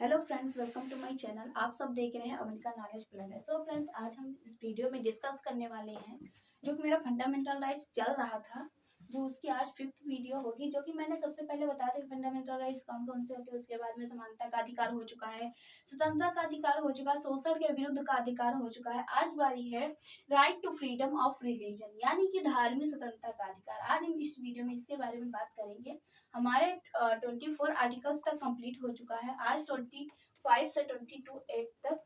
Hello friends, welcome to my channel. आप सब देख रहे हैं Avantika knowledge planet. So friends, आज हम इस वीडियो में डिस्कस करने वाले हैं जो कि मेरा फंडामेंटल राइट्स चल रहा था, जो उसकी आज 5th वीडियो होगी। जो कि मैंने सबसे पहले बताया था कि फंडामेंटल राइट्स कौन कौन से होते हैं। उसके बाद में समानता का अधिकार हो चुका है, स्वतंत्रता का अधिकार हो चुका है, शोषण के विरुद्ध का अधिकार हो चुका है। आज बारी है right to freedom of religion, यानी कि धार्मिक स्वतंत्रता का अधिकार। आज हम इस वीडियो में इसके बारे में बात करेंगे। हमारे 24 आर्टिकल्स तक कंप्लीट हो चुका है। आज 25 से 22 तक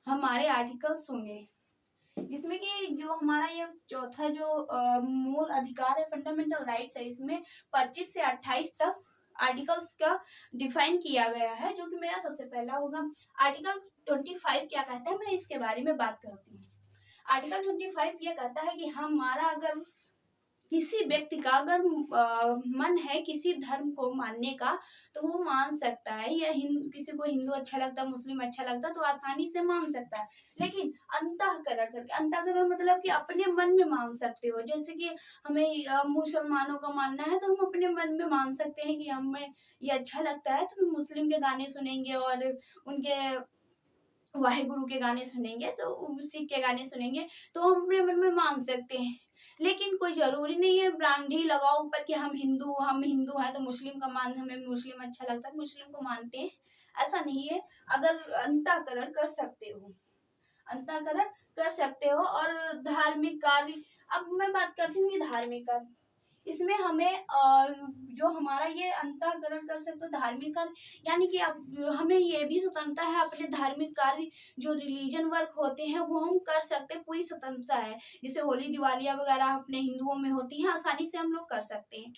हमारे आर्टिकल्स होंगे, जिसमें कि जो हमारा ये चौथा जो मूल अधिकार है, फंडामेंटल राइट्स है, इसमें 25 से 28 तक आर्टिकल्स का डिफाइन किया गया है। जो कि मेरा सबसे पहला होगा आर्टिकल 25 क्या कहता है, मैं इसके बारे में बात करती हूँ। आर्टिकल 25 ये कहता है कि हमारा अगर किसी व्यक्ति का अगर मन है किसी धर्म को मानने का, तो वो मान सकता है। या किसी को हिंदू अच्छा लगता है, मुस्लिम अच्छा लगता है, तो आसानी से मान सकता है। लेकिन अंतःकरण करके, अंतःकरण मतलब कि अपने मन में मान सकते हो। जैसे कि हमें मुसलमानों का मानना है, तो हम अपने मन में मान सकते हैं कि हमें ये अच्छा लगता है, तो हम मुस्लिम के गाने सुनेंगे और उनके वाहेगुरु के गाने सुनेंगे, तो सिख के गाने सुनेंगे, तो हम अपने मन में मान सकते हैं। लेकिन कोई जरूरी नहीं है ब्रांड ही लगाओ ऊपर कि हम हिंदू हैं तो मुस्लिम का मान, हमें मुस्लिम अच्छा लगता है, मुस्लिम को मानते हैं, ऐसा नहीं है। अगर अंतःकरण कर सकते हो, अंतःकरण कर सकते हो। और धार्मिक कार्य, अब मैं बात करती हूँ कि धार्मिक कार्य, इसमें हमें जो हमारा ये अंतःकरण कर सकते हो धार्मिक कार्य, यानी कि अब हमें ये भी स्वतंत्रता है अपने धार्मिक कार्य जो रिलीजन वर्क होते हैं वो हम कर सकते हैं, पूरी स्वतंत्रता है। जैसे होली दिवालियां वगैरह अपने हिंदुओं में होती हैं, आसानी से हम लोग कर सकते हैं।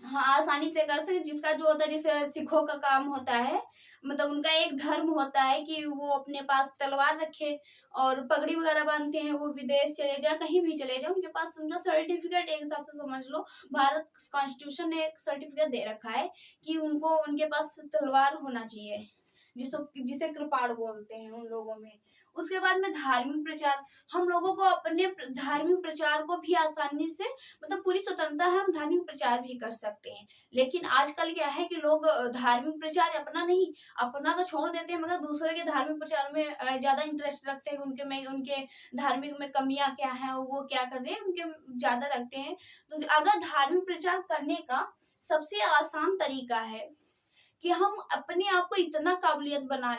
हाँ, आसानी से कर सकते। जिसका जो होता है, जैसे सिखों का काम होता है, मतलब उनका एक धर्म होता है कि वो अपने पास तलवार रखे और पगड़ी वगैरह बांधते हैं। वो विदेश चले जाए, कहीं भी चले जाए, उनके पास समझो सर्टिफिकेट, एक हिसाब से समझ लो भारत कॉन्स्टिट्यूशन ने एक सर्टिफिकेट दे रखा है कि उनको उनके पास तलवार होना चाहिए, जिसे कृपाण बोलते हैं उन लोगों में। उसके बाद में धार्मिक प्रचार, हम लोगों को अपने धार्मिक प्रचार को भी आसानी से, मतलब पूरी स्वतंत्रता है, हम धार्मिक प्रचार भी कर सकते हैं। लेकिन आजकल क्या है कि लोग धार्मिक प्रचार अपना तो छोड़ देते हैं, मगर दूसरे के धार्मिक प्रचार में ज्यादा इंटरेस्ट रखते हैं। उनके धार्मिक में कमियां क्या है, वो क्या कर रहे हैं, उनके ज्यादा रखते हैं। तो अगर धार्मिक प्रचार करने का सबसे आसान तरीका है कि हम अपने आप को इतना काबिलियत बना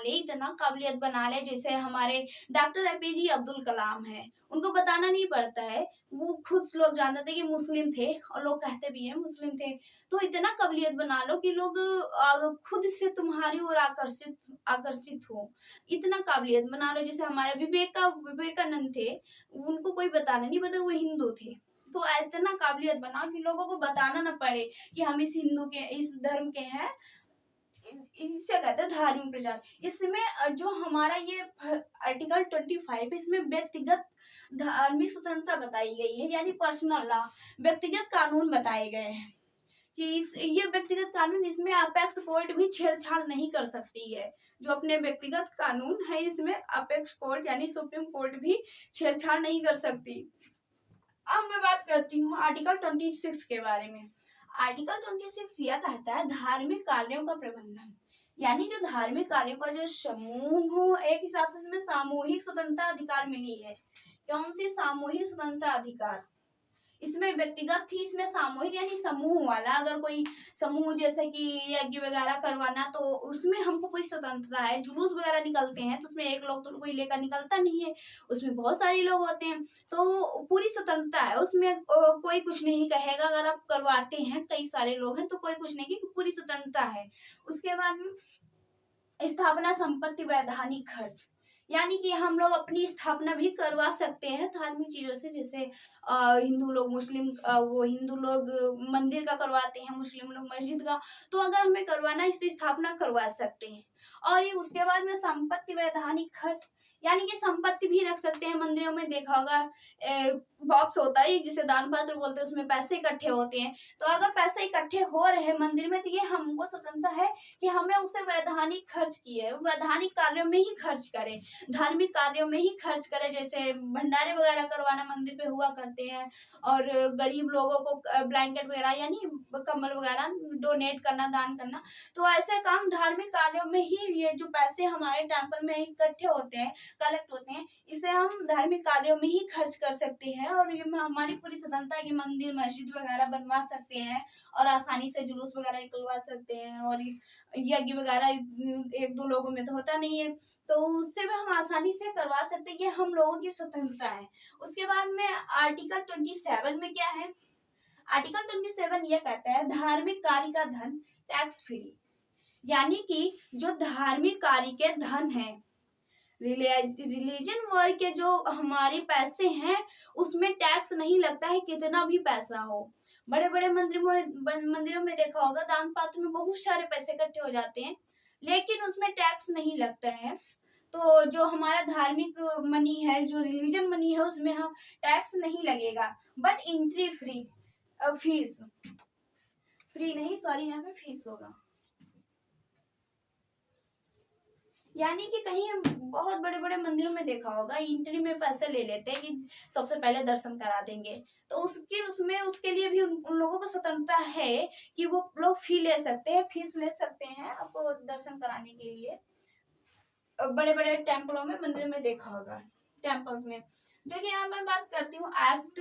ले, जैसे हमारे डॉक्टर एपीजे अब्दुल कलाम है। उनको बताना नहीं पड़ता है, वो खुद लोग जानते थे कि मुस्लिम थे, और लोग कहते भी हैं मुस्लिम थे। तो इतना काबिलियत बना लो कि लोग खुद से तुम्हारी ओर आकर्षित हो। इतना काबिलियत बना लो। जैसे हमारे विवेकानंद थे, उनको कोई बताना नहीं पड़ता, वो हिंदू थे। तो इतना काबिलियत बना कि लोगों को बताना ना पड़े कि हम इस धर्म के हैं। इसे कहते हैं धार्मिक प्रचार। इसमें जो हमारा ये आर्टिकल 25, इसमें व्यक्तिगत धार्मिक स्वतंत्रता बताई गई है, यानी पर्सनल लॉ, व्यक्तिगत कानून बताए गए हैं कि ये व्यक्तिगत कानून, इसमें अपेक्स कोर्ट भी छेड़छाड़ नहीं कर सकती है। जो अपने व्यक्तिगत कानून है, इसमें अपेक्स कोर्ट यानी सुप्रीम कोर्ट भी छेड़छाड़ नहीं कर सकती। अब मैं बात करती हूँ आर्टिकल 26 के बारे में। आर्टिकल 26 यह कहता है धार्मिक कार्यों का प्रबंधन, यानी जो धार्मिक कार्यों का जो समूह हो, एक हिसाब से इसमें सामूहिक स्वतंत्रता अधिकार मिली है। कौन सी सामूहिक स्वतंत्रता अधिकार, इसमें व्यक्तिगत थी, इसमें सामूहिक यानी समूह वाला। अगर कोई समूह जैसे कि यज्ञ वगैरह करवाना, तो उसमें हमको पूरी स्वतंत्रता है। जुलूस वगैरह निकलते हैं, तो उसमें एक लोग तो कोई लेकर निकलता नहीं है, उसमें बहुत सारे लोग होते हैं, तो पूरी स्वतंत्रता है उसमें। कोई कुछ नहीं कहेगा। अगर आप करवाते हैं, कई सारे लोग हैं, तो कोई कुछ नहीं, कि पूरी स्वतंत्रता है। उसके बाद स्थापना संपत्ति वैधानिक खर्च, यानी कि हम लोग अपनी स्थापना भी करवा सकते हैं धार्मिक चीजों से। जैसे हिंदू लोग हिंदू लोग मंदिर का करवाते हैं, मुस्लिम लोग मस्जिद का। तो अगर हमें करवाना है तो स्थापना करवा सकते हैं। और ये उसके बाद में संपत्ति वैधानिक खर्च, यानी कि संपत्ति भी रख सकते हैं। मंदिरों में देखा होगा बॉक्स होता है जिसे दान पात्र बोलते हैं, उसमें पैसे इकट्ठे होते हैं। तो अगर पैसे इकट्ठे हो रहे हैं मंदिर में तो ये हमको स्वतंत्रता है कि हमें उसे वैधानिक खर्च किए, वैधानिक कार्यों में ही खर्च करें, धार्मिक कार्यों में ही खर्च करें। जैसे भंडारे वगैरह करवाना मंदिर पे हुआ करते हैं, और गरीब लोगों को ब्लैंकेट वगैरह यानी कम्बल वगैरह डोनेट करना, दान करना। तो ऐसे काम धार्मिक कार्यों में ही, ये जो पैसे हमारे टेम्पल में इकट्ठे होते हैं, कलेक्ट होते हैं, इसे हम धार्मिक कार्यों में ही खर्च कर सकते हैं। और ये हमारी पूरी स्वतंत्रता है कि मंदिर मस्जिद वगैरह बनवा सकते हैं और आसानी से जुलूस वगैरह निकलवा सकते हैं। और यज्ञ वगैरह एक दो लोगों में तो होता नहीं है, तो उससे भी हम आसानी से करवा सकते हैं। ये हम लोगों की स्वतंत्रता है। उसके बाद में आर्टिकल 27 में क्या है? आर्टिकल 27 ये कहता है धार्मिक कार्य का धन टैक्स फ्री, यानी कि जो धार्मिक कार्य के धन है, रिलीजन वर्क के जो हमारे पैसे हैं उसमें टैक्स नहीं लगता है, कितना भी पैसा हो। बड़े बड़े मंदिरों में देखा होगा दान पात्र में बहुत सारे पैसे इकट्ठे हो जाते हैं, लेकिन उसमें टैक्स नहीं लगता है। तो जो हमारा धार्मिक मनी है, जो रिलीजन मनी है, उसमें हम टैक्स नहीं लगेगा। But entry free, fees free नहीं, सॉरी, यहाँ पे फीस होगा। यानी कि कहीं हम बहुत बड़े बड़े मंदिरों में देखा होगा एंट्री में पैसे ले लेते हैं कि सबसे पहले दर्शन करा देंगे, तो उसके लिए भी उन लोगों को स्वतंत्रता है कि वो लोग फी ले सकते हैं, फीस ले सकते हैं आपको दर्शन कराने के लिए। बड़े बड़े टेम्पलों में, मंदिर में देखा होगा, टेम्पल्स में। जो कि यहाँ मैं बात करती हूँ एक्ट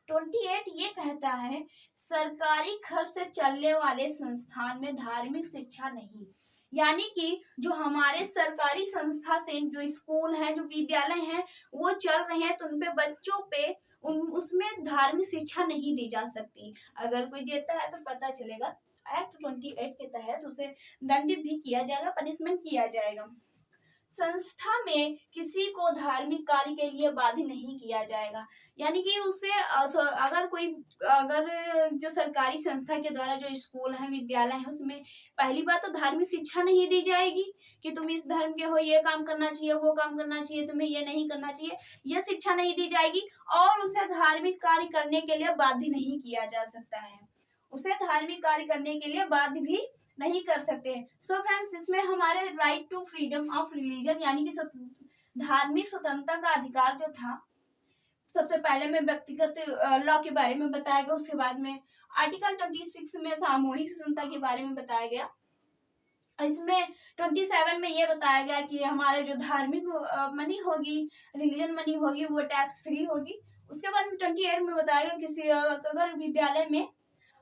28 ये कहता है सरकारी खर्च से चलने वाले संस्थान में धार्मिक शिक्षा नहीं। यानी कि जो हमारे सरकारी संस्था से जो स्कूल है, जो विद्यालय हैं, वो चल रहे हैं, तो उनपे बच्चों पे उसमें धार्मिक शिक्षा नहीं दी जा सकती। अगर कोई देता है तो पता चलेगा, एक्ट 28 के तहत उसे दंडित भी किया जाएगा, पनिशमेंट किया जाएगा। संस्था में किसी को धार्मिक कार्य के लिए बाध्य नहीं किया जाएगा। यानी कि उसे अगर जो सरकारी संस्था के द्वारा जो स्कूल है, विद्यालय है, उसमें पहली बात तो धार्मिक शिक्षा नहीं दी जाएगी कि तुम इस धर्म के हो, ये काम करना चाहिए, वो काम करना चाहिए, तुम्हें ये नहीं करना चाहिए, ये शिक्षा नहीं दी जाएगी। और उसे धार्मिक कार्य करने के लिए बाध्य नहीं किया जा सकता है, उसे धार्मिक कार्य करने के लिए बाध्य भी नहीं कर सकते। सो फ्रेंड्स, इसमें हमारे right to freedom of religion यानी कि धार्मिक स्वतंत्रता का अधिकार जो था, सबसे पहले में व्यक्तिगत लॉ के बारे में बताया गया, उसके बाद में आर्टिकल 26 में सामूहिक स्वतंत्रता के बारे में बताया गया। इसमें 27 में ये बताया गया कि हमारे जो धार्मिक मनी होगी, रिलीजन मनी होगी, वो टैक्स फ्री होगी। उसके बाद में 28 में बताया गया किसी अगर विद्यालय में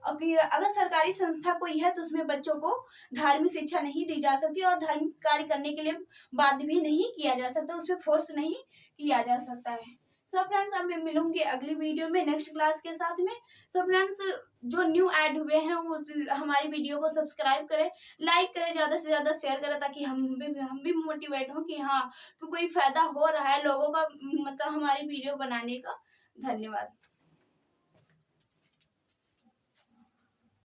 अगर सरकारी संस्था कोई है तो उसमें बच्चों को धार्मिक शिक्षा नहीं दी जा सकती और धार्मिक कार्य करने के लिए बाध्य भी नहीं किया जा सकता, उसमें फोर्स नहीं किया जा सकता है। सो फ्रेंड्स, अब मैं मिलूंगी अगली वीडियो में नेक्स्ट क्लास के साथ में। सो फ्रेंड्स, जो न्यू ऐड हुए हैं वो हमारी वीडियो को सब्सक्राइब करें, लाइक करें, ज़्यादा से ज़्यादा शेयर करें, ताकि हम भी मोटिवेट हों कि हाँ, कि कोई फायदा हो रहा है लोगों का, मतलब हमारी वीडियो बनाने का। धन्यवाद।